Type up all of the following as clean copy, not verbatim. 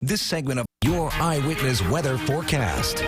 This segment of your Eyewitness Weather Forecast.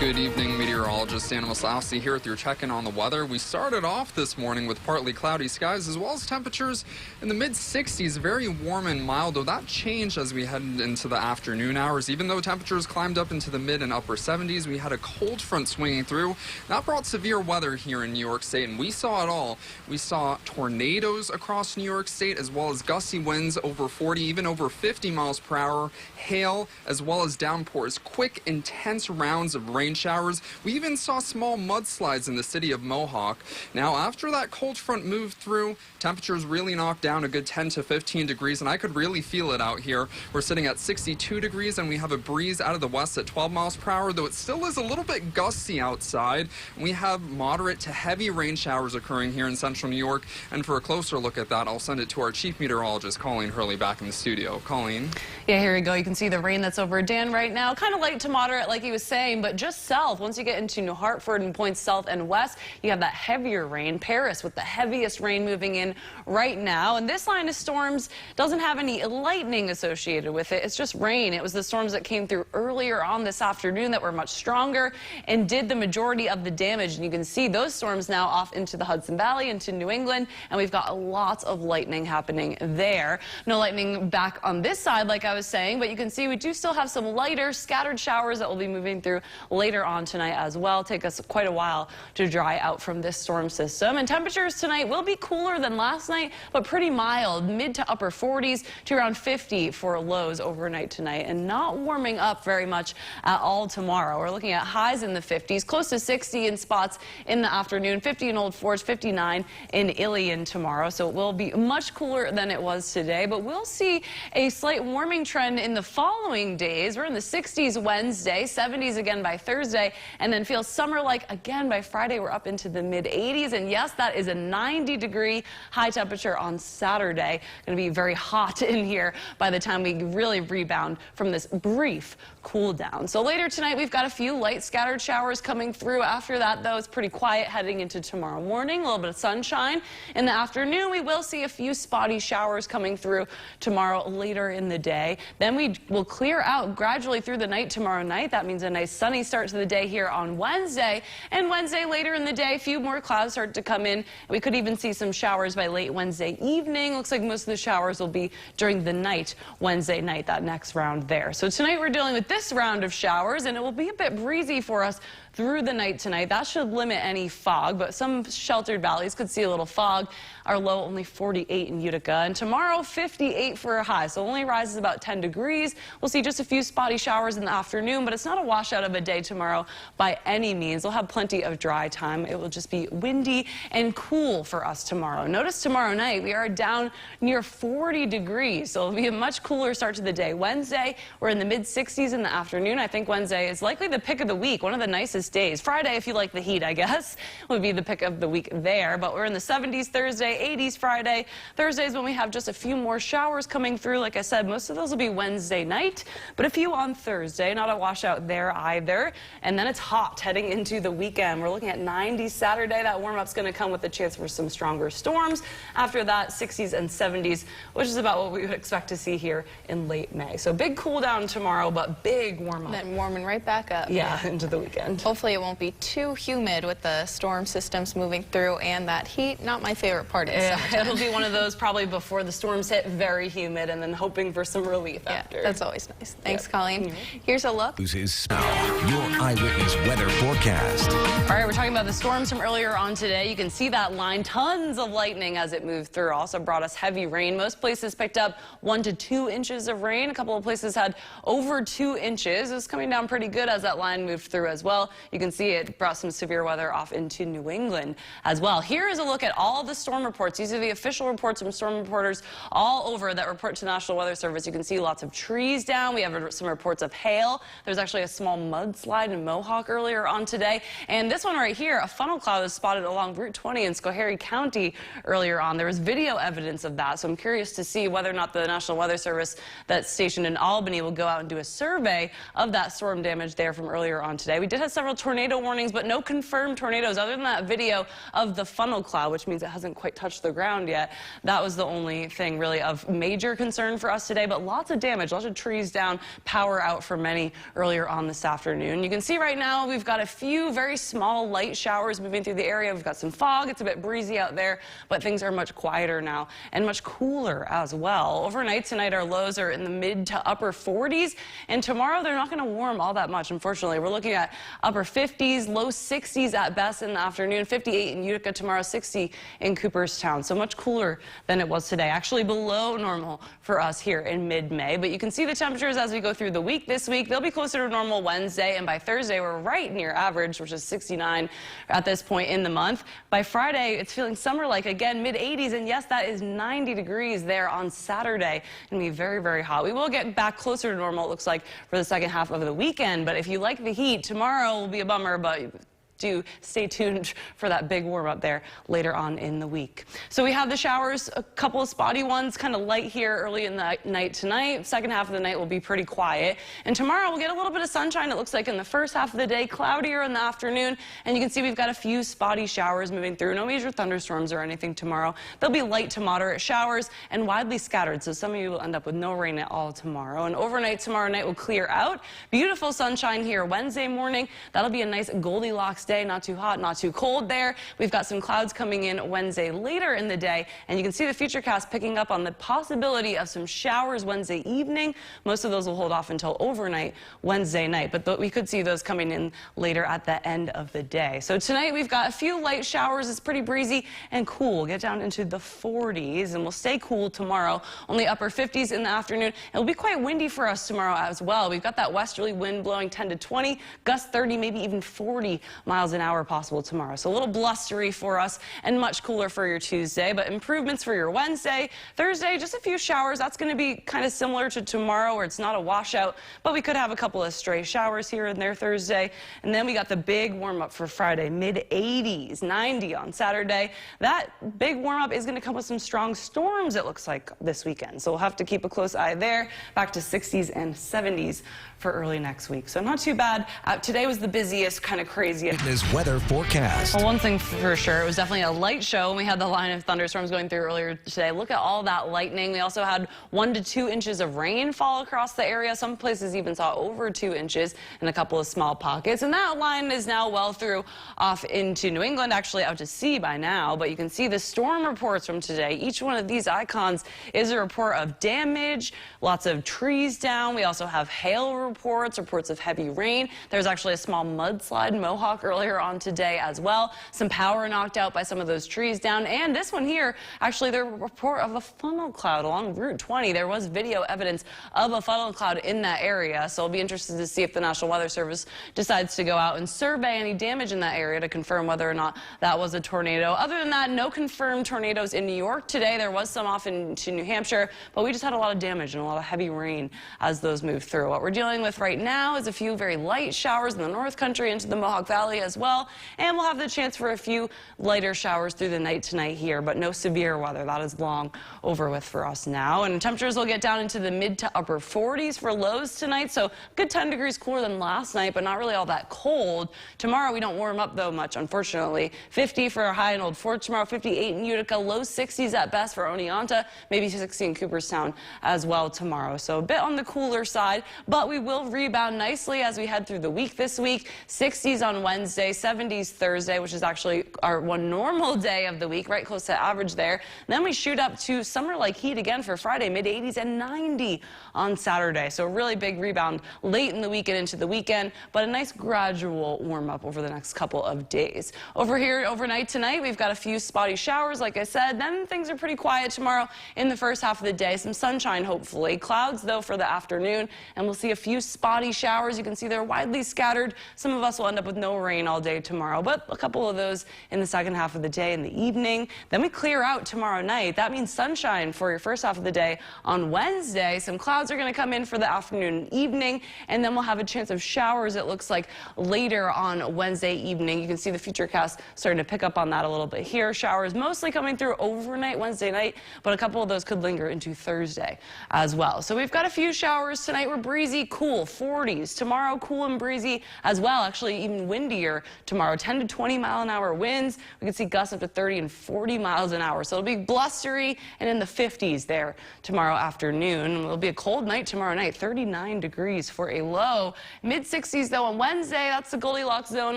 Good evening, meteorologist Anna Maslowski here with your check-in on the weather. We started off this morning with partly cloudy skies as well as temperatures in the mid-60s, very warm and mild, though that changed as we headed into the afternoon hours. Even though temperatures climbed up into the mid and upper 70s, we had a cold front swinging through. That brought severe weather here in New York State, and we saw it all. We saw tornadoes across New York State as well as gusty winds over 40, even over 50 miles per hour, hail as well as downpours, quick, intense rounds of rain showers. We even saw small mudslides in the city of Mohawk. Now, after that cold front moved through, temperatures really knocked down a good 10 to 15 degrees, and I could really feel it out here. We're sitting at 62 degrees, and we have a breeze out of the west at 12 miles per hour, though it still is a little bit gusty outside. We have moderate to heavy rain showers occurring here in central New York, and for a closer look at that, I'll send it to our chief meteorologist, Colleen Hurley, back in the studio. Colleen? Yeah, here we go. You can see the rain that's over Dan right now. Kind of light to moderate, like he was saying, but just south. Once you get into New Hartford and points south and west, you have that heavier rain. Paris with the heaviest rain moving in right now. And this line of storms doesn't have any lightning associated with it. It's just rain. It was the storms that came through earlier on this afternoon that were much stronger and did the majority of the damage. And you can see those storms now off into the Hudson Valley, into New England, and we've got lots of lightning happening there. No lightning back on this side, like I was saying, but you can see we do still have some lighter scattered showers that will be moving through later on tonight as well. Take us quite a while to dry out from this storm system. And temperatures tonight will be cooler than last night, but pretty mild, mid to upper 40s to around 50 for lows overnight tonight, and not warming up very much at all tomorrow. We're looking at highs in the 50s, close to 60 in spots in the afternoon, 50 in Old Forge, 59 in Ilion tomorrow. So it will be much cooler than it was today, but we'll see a slight warming trend in the following days. We're in the 60s Wednesday, 70s again by Thursday, and then feel summer-like again by Friday. We're up into the mid-80s, and yes, that is a 90-degree high temperature on Saturday. Going to be very hot in here by the time we really rebound from this brief cool down. So later tonight, we've got a few light scattered showers coming through. After that, though, it's pretty quiet heading into tomorrow morning. A little bit of sunshine. In the afternoon, we will see a few spotty showers coming through tomorrow later in the day. Then we will clear out gradually through the night tomorrow night. That means a nice sunny start to the day here on Wednesday. And Wednesday later in the day, a few more clouds start to come in. We could even see some showers by late Wednesday evening. Looks like most of the showers will be during the night, Wednesday night, that next round there. So tonight we're dealing with this round of showers, and it will be a bit breezy for us through the night tonight. That should limit any fog, but some sheltered valleys could see a little fog. Our low only 48 in Utica, and tomorrow 58 for a high, so only rises about 10 degrees. We'll see just a few spotty showers in the afternoon, but it's not a washout of a day tomorrow by any means. We'll have plenty of dry time. It will just be windy and cool for us tomorrow. Notice tomorrow night we are down near 40 degrees, so it'll be a much cooler start to the day. Wednesday, we're in the mid-60s in the afternoon. I think Wednesday is likely the pick of the week, one of the nicest days. Friday, if you like the heat, I guess, would be the pick of the week there. But we're in the 70s Thursday, 80s Friday. Thursdays when we have just a few more showers coming through. Like I said, most of those will be Wednesday night, but a few on Thursday. Not a washout there either. And then it's hot heading into the weekend. We're looking at 90 Saturday. That warm-up's going to come with a chance for some stronger storms. After that, 60s and 70s, which is about what we would expect to see here in late May. So big cool down tomorrow, but big warm-up. Then warming right back up. Yeah, into the weekend. Hopefully it won't be too humid with the storm systems moving through and that heat. Not my favorite part of the summertime. It'll be one of those probably before the storms hit, very humid, and then hoping for some relief after. That's always nice. Thanks, Colleen. Here's a look. This is your Eyewitness Weather Forecast. All right, we're talking about the storms from earlier on today. You can see that line, tons of lightning as it moved through. Also brought us heavy rain. Most places picked up 1 to 2 inches of rain. A couple of places had over 2 inches. It was coming down pretty good as that line moved through as well. You can see it brought some severe weather off into New England as well. Here is a look at all the storm reports. These are the official reports from storm reporters all over that report to National Weather Service. You can see lots of trees down. We have some reports of hail. There's actually a small mudslide in Mohawk earlier on today. And this one right here, a funnel cloud is spotted along Route 20 in Schoharie County earlier on. There was video evidence of that. So I'm curious to see whether or not the National Weather Service that's stationed in Albany will go out and do a survey of that storm damage there from earlier on today. We did have several tornado warnings, but no confirmed tornadoes other than that video of the funnel cloud, which means it hasn't quite touched the ground yet. That was the only thing really of major concern for us today, but lots of damage, lots of trees down power out for many earlier on this afternoon. You can see right now we've got a few very small light showers moving through the area. We've got some fog. It's a bit breezy out there, but things are much quieter now and much cooler as well. Overnight tonight, our lows are in the mid to upper 40s, and tomorrow they're not going to warm all that much, unfortunately. We're looking at upper 50s, low 60s at best in the afternoon, 58 in Utica tomorrow, 60 in Cooperstown. So much cooler than it was today, actually below normal for us here in mid-May. But you can see the temperatures as we go through the week this week. They'll be closer to normal Wednesday, and by Thursday we're right near average, which is 69 at this point in the month. By Friday, it's feeling summer-like again, mid-80s, and yes, that is 90 degrees there on Saturday. It's going to be very, very hot. We will get back closer to normal, it looks like, for the second half of the weekend. But if you like the heat, tomorrow will be a bummer, but do stay tuned for that big warm up there later on in the week. So we have the showers, a couple of spotty ones, kind of light here early in the night tonight. Second half of the night will be pretty quiet. And tomorrow we'll get a little bit of sunshine, it looks like, in the first half of the day, cloudier in the afternoon. And you can see we've got a few spotty showers moving through. No major thunderstorms or anything tomorrow. There'll be light to moderate showers and widely scattered. So some of you will end up with no rain at all tomorrow. And overnight tomorrow night will clear out. Beautiful sunshine here Wednesday morning. That'll be a nice Goldilocks day, not too hot, not too cold there. We've got some clouds coming in Wednesday later in the day, and you can see the futurecast picking up on the possibility of some showers Wednesday evening. Most of those will hold off until overnight Wednesday night, but we could see those coming in later at the end of the day. So tonight we've got a few light showers. It's pretty breezy and cool. We'll get down into the 40s, and we'll stay cool tomorrow. Only upper 50s in the afternoon. It'll be quite windy for us tomorrow as well. We've got that westerly wind blowing 10 to 20, gusts 30, maybe even 40 miles an hour possible tomorrow. So a little blustery for us and much cooler for your Tuesday, but improvements for your Wednesday. Thursday, just a few showers. That's going to be kind of similar to tomorrow, where it's not a washout, but we could have a couple of stray showers here and there Thursday. And then we got the big warm up for Friday, mid 80s, 90 on Saturday. That big warm up is going to come with some strong storms, it looks like, this weekend. So we'll have to keep a close eye there. Back to 60s and 70s for early next week. So not too bad. Today was the busiest, kind of craziest. This weather forecast. Well, one thing for sure, it was definitely a light show, and we had the line of thunderstorms going through earlier today. Look at all that lightning. We also had 1 to 2 inches of rain fall across the area. Some places even saw over 2 inches in a couple of small pockets. And that line is now well through off into New England, actually out to sea by now. But you can see the storm reports from today. Each one of these icons is a report of damage, lots of trees down. We also have hail reports of heavy rain. There's actually a small mudslide in Mohawk earlier on today as well. Some power knocked out by some of those trees down. And this one here, actually, there's a report of a funnel cloud along Route 20. There was video evidence of a funnel cloud in that area. So I'll be interested to see if the National Weather Service decides to go out and survey any damage in that area to confirm whether or not that was a tornado. Other than that, no confirmed tornadoes in New York today. There was some off into New Hampshire, but we just had a lot of damage and a lot of heavy rain as those moved through. What we're dealing with right now is a few very light showers in the North Country into the Mohawk Valley as well, and we'll have the chance for a few lighter showers through the night tonight here, but no severe weather. That is long over with for us now, and temperatures will get down into the mid to upper 40s for lows tonight, so good 10 degrees cooler than last night, but not really all that cold. Tomorrow we don't warm up though much, unfortunately. 50 for a high in Old Fort tomorrow, 58 in Utica, low 60s at best for Oneonta, maybe 60 in Cooperstown as well tomorrow. So a bit on the cooler side, but we will rebound nicely as we head through the week this week. 60s on Wednesday, 70s Thursday, which is actually our one normal day of the week, right close to average there. And then we shoot up to summer-like heat again for Friday, mid-80s and 90 on Saturday. So a really big rebound late in the week and into the weekend, but a nice gradual warm-up over the next couple of days. Over here overnight tonight, we've got a few spotty showers, like I said. Then things are pretty quiet tomorrow in the first half of the day. Some sunshine, hopefully. Clouds, though, for the afternoon, and we'll see a few spotty showers. You can see they're widely scattered. Some of us will end up with no rain all day tomorrow, but a couple of those in the second half of the day in the evening. Then we clear out tomorrow night. That means sunshine for your first half of the day on Wednesday. Some clouds are going to come in for the afternoon and evening, and then we'll have a chance of showers, it looks like, later on Wednesday evening. You can see the futurecast starting to pick up on that a little bit here. Showers mostly coming through overnight Wednesday night, but a couple of those could linger into Thursday as well. So we've got a few showers tonight. We're breezy, cool, 40s. Tomorrow, cool and breezy as well, actually even windier. here tomorrow. 10 to 20 mile an hour winds. We can see gusts up to 30 and 40 miles an hour. So it'll be blustery and in the 50s there tomorrow afternoon. It'll be a cold night tomorrow night, 39 degrees for a low. Mid-60s though on Wednesday. That's the Goldilocks zone.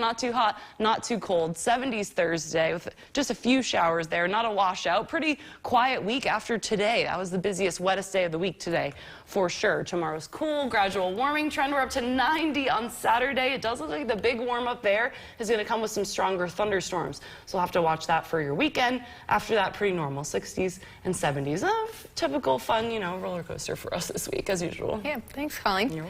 Not too hot, not too cold. 70s Thursday with just a few showers there. Not a washout. Pretty quiet week after today. That was the busiest, wettest day of the week today for sure. Tomorrow's cool, gradual warming trend. We're up to 90 on Saturday. It does look like the big warm up there is going to come with some stronger thunderstorms. So we'll have to watch that for your weekend. After that, pretty normal 60s and 70s. Typical fun, you know, roller coaster for us this week as usual. Yeah, thanks, Colleen.